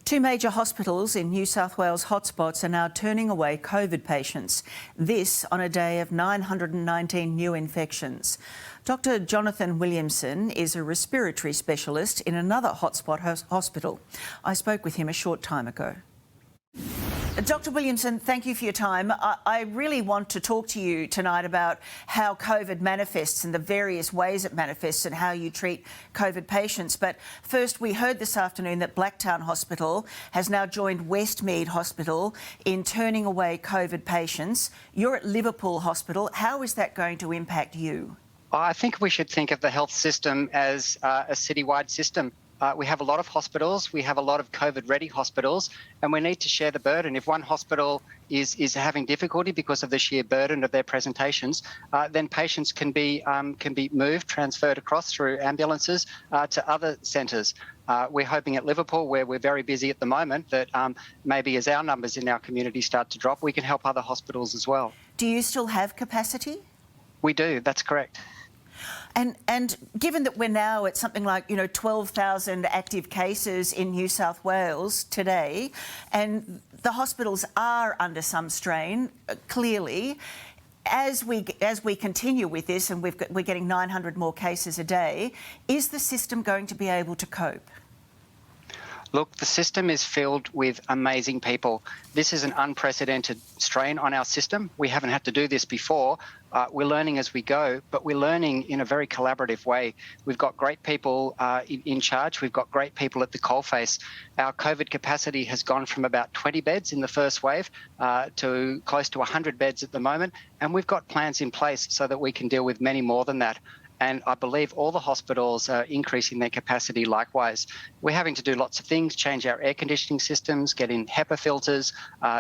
Two major hospitals in New South Wales hotspots are now turning away COVID patients. This on a day of 919 new infections. Dr. Jonathan Williamson is a respiratory specialist in another hotspot hospital. I spoke with him a short time ago. Dr. Williamson, thank you for your time. I really want to talk to you tonight about how COVID manifests and the various ways it manifests and how you treat COVID patients. But first, we heard this afternoon that Blacktown Hospital has now joined Westmead Hospital in turning away COVID patients. You're at Liverpool Hospital. How is that going to impact you? I think we should think of the health system as a citywide system. We have a lot of hospitals, we have a lot of COVID-ready hospitals, and we need to share the burden. If one hospital is having difficulty because of the sheer burden of their presentations, then patients can be moved, transferred across through ambulances to other centres. We're hoping at Liverpool, where we're very busy at the moment, that maybe as our numbers in our community start to drop, we can help other hospitals as well. Do you still have capacity? We do, that's correct. And given that we're now at something like 12,000 active cases in New South Wales today, and the hospitals are under some strain, clearly, as we continue with this, and we're getting 900 more cases a day, is the system going to be able to cope? Look, the system is filled with amazing people. This is an unprecedented strain on our system. We haven't had to do this before. We're learning as we go, but we're learning in a very collaborative way. We've got great people in charge. We've got great people at the coalface. Our COVID capacity has gone from about 20 beds in the first wave to close to 100 beds at the moment, and we've got plans in place so that we can deal with many more than that. And I believe all the hospitals are increasing their capacity likewise. We're having to do lots of things, change our air conditioning systems, get in HEPA filters,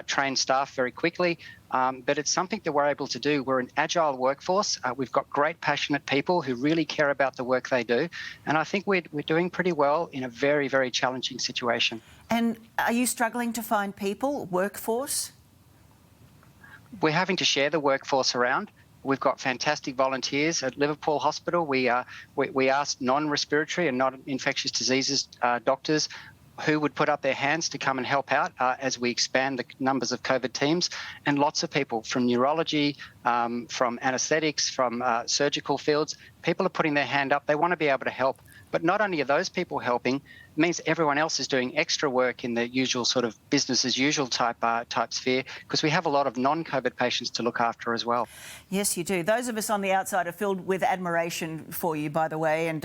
train staff very quickly. But it's something that we're able to do. We're an agile workforce. We've got great, passionate people who really care about the work they do. And I think we're doing pretty well in a very, very challenging situation. And are you struggling to find people, workforce? We're having to share the workforce around. We've got fantastic volunteers at Liverpool Hospital. We asked non-respiratory and non-infectious diseases doctors who would put up their hands to come and help out as we expand the numbers of COVID teams. And lots of people from neurology, from anaesthetics, from surgical fields, people are putting their hand up. They want to be able to help. But not only are those people helping, it means everyone else is doing extra work in the usual sort of business as usual type sphere, because we have a lot of non-COVID patients to look after as well. Yes, you do. Those of us on the outside are filled with admiration for you, by the way, and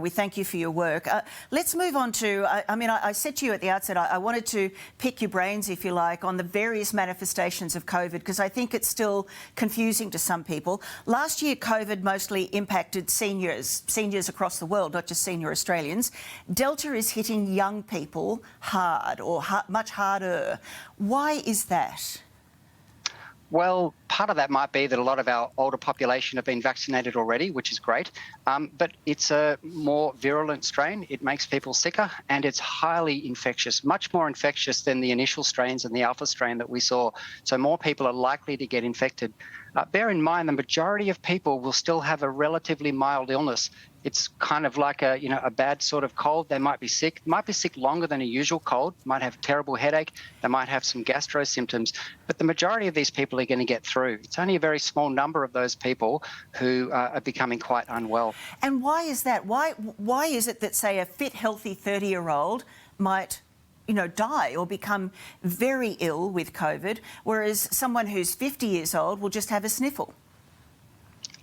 we thank you for your work. Let's move on to, I said to you at the outset, I wanted to pick your brains, if you like, on the various manifestations of COVID, because I think it's still confusing to some people. Last year, COVID mostly impacted seniors across the world, not just senior Australians. Delta is hitting young people hard, or much harder. Why is that? Well, part of that might be that a lot of our older population have been vaccinated already, which is great, but it's a more virulent strain. It makes people sicker, and it's highly infectious, much more infectious than the initial strains and the alpha strain that we saw. So more people are likely to get infected. Bear in mind, the majority of people will still have a relatively mild illness. It's kind of like a bad sort of cold. They might be sick longer than a usual cold, might have a terrible headache, they might have some gastro symptoms, but the majority of these people are going to get through. It's only a very small number of those people who are becoming quite unwell. And why is that? Why is it that, say, a fit, healthy 30-year-old might die or become very ill with COVID, whereas someone who's 50 years old will just have a sniffle?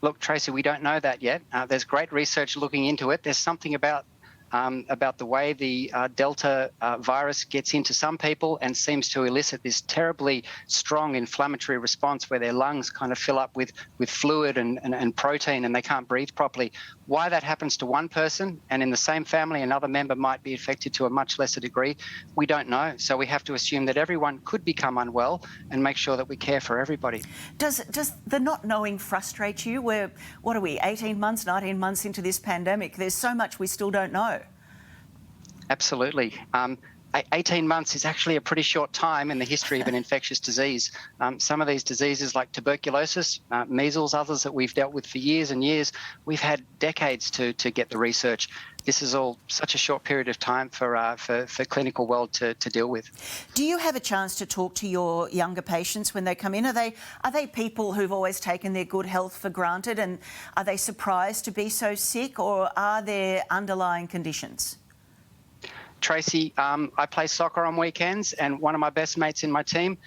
Look, Tracy, we don't know that yet. There's great research looking into it. There's something about the way the Delta virus gets into some people and seems to elicit this terribly strong inflammatory response where their lungs kind of fill up with fluid and protein, and they can't breathe properly. Why that happens to one person and in the same family another member might be affected to a much lesser degree, we don't know. So we have to assume that everyone could become unwell and make sure that we care for everybody. Does the not knowing frustrate you? We're, 18 months, 19 months into this pandemic? There's so much we still don't know. Absolutely. 18 months is actually a pretty short time in the history of an infectious disease. Some of these diseases like tuberculosis, measles, others that we've dealt with for years and years, we've had decades to get the research. This is all such a short period of time for clinical world to deal with. Do you have a chance to talk to your younger patients when they come in? Are they people who've always taken their good health for granted, and are they surprised to be so sick, or are there underlying conditions? Tracy, I play soccer on weekends, and one of my best mates in my team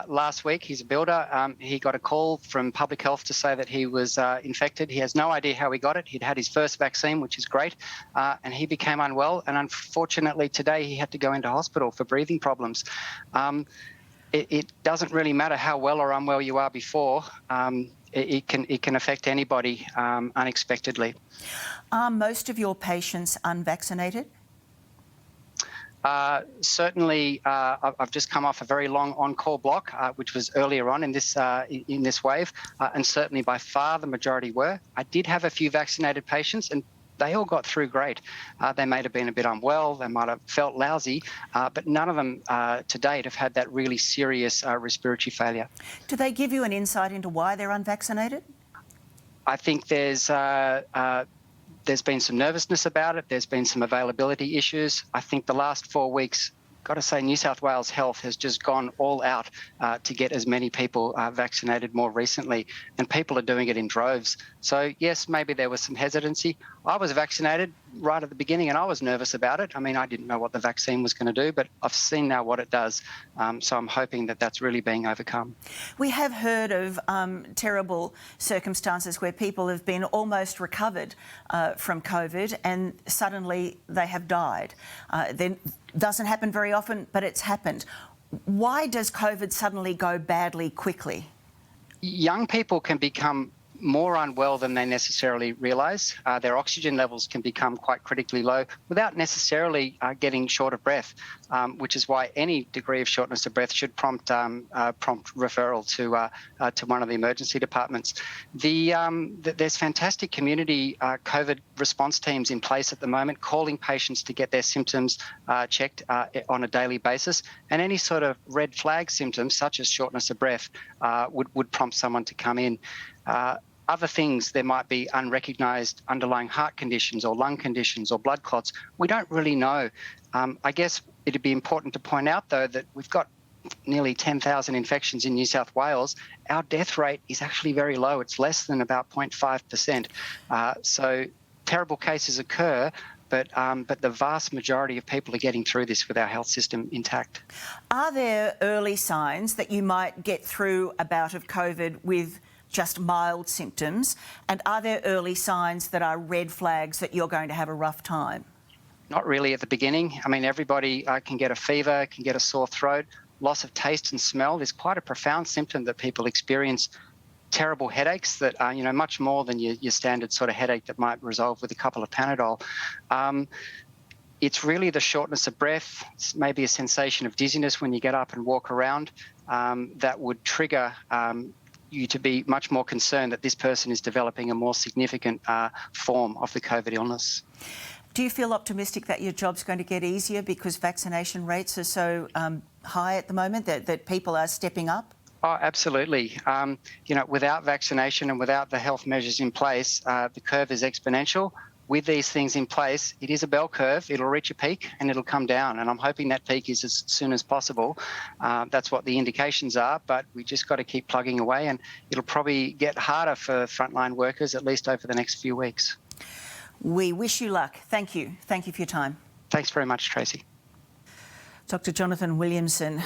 last week, he's a builder, he got a call from public health to say that he was infected. He has no idea how he got it. He'd had his first vaccine, which is great, and he became unwell, and unfortunately today he had to go into hospital for breathing problems. It doesn't really matter how well or unwell you are before. It can affect anybody unexpectedly. Are most of your patients unvaccinated? Certainly, I've just come off a very long on-call block, which was earlier on in this wave, and certainly by far the majority were. I did have a few vaccinated patients, and they all got through great. They may have been a bit unwell, they might have felt lousy, but none of them to date have had that really serious respiratory failure. Do they give you an insight into why they're unvaccinated? I think there's been some nervousness about it. There's been some availability issues. I think the last 4 weeks, got to say, New South Wales Health has just gone all out to get as many people vaccinated more recently, and people are doing it in droves. So yes, maybe there was some hesitancy. I was vaccinated right at the beginning, and I was nervous about it. I mean, I didn't know what the vaccine was going to do, but I've seen now what it does. So I'm hoping that that's really being overcome. We have heard of terrible circumstances where people have been almost recovered from COVID and suddenly they have died. Then doesn't happen very often, but it's happened. Why does COVID suddenly go badly quickly? Young people can become more unwell than they necessarily realise. Their oxygen levels can become quite critically low without necessarily getting short of breath, which is why any degree of shortness of breath should prompt referral to one of the emergency departments. There's fantastic community COVID response teams in place at the moment, calling patients to get their symptoms checked on a daily basis, and any sort of red flag symptoms, such as shortness of breath, would prompt someone to come in. Other things, there might be unrecognised underlying heart conditions or lung conditions or blood clots. We don't really know. I guess it'd be important to point out, though, that we've got nearly 10,000 infections in New South Wales. Our death rate is actually very low. It's less than about 0.5%. So terrible cases occur, but the vast majority of people are getting through this with our health system intact. Are there early signs that you might get through a bout of COVID with just mild symptoms, and are there early signs that are red flags that you're going to have a rough time? Not really at the beginning. I mean, everybody can get a fever, can get a sore throat. Loss of taste and smell is quite a profound symptom that people experience. Terrible headaches that are, much more than your standard sort of headache that might resolve with a couple of Panadol. It's really the shortness of breath, maybe a sensation of dizziness when you get up and walk around, that would trigger you to be much more concerned that this person is developing a more significant form of the COVID illness. Do you feel optimistic that your job's going to get easier because vaccination rates are so high at the moment, that people are stepping up? Oh, absolutely. Without vaccination and without the health measures in place, the curve is exponential. With these things in place, it is a bell curve. It'll reach a peak and it'll come down. And I'm hoping that peak is as soon as possible. That's what the indications are, but we just got to keep plugging away, and it'll probably get harder for frontline workers, at least over the next few weeks. We wish you luck. Thank you. Thank you for your time. Thanks very much, Tracy. Dr. Jonathan Williamson.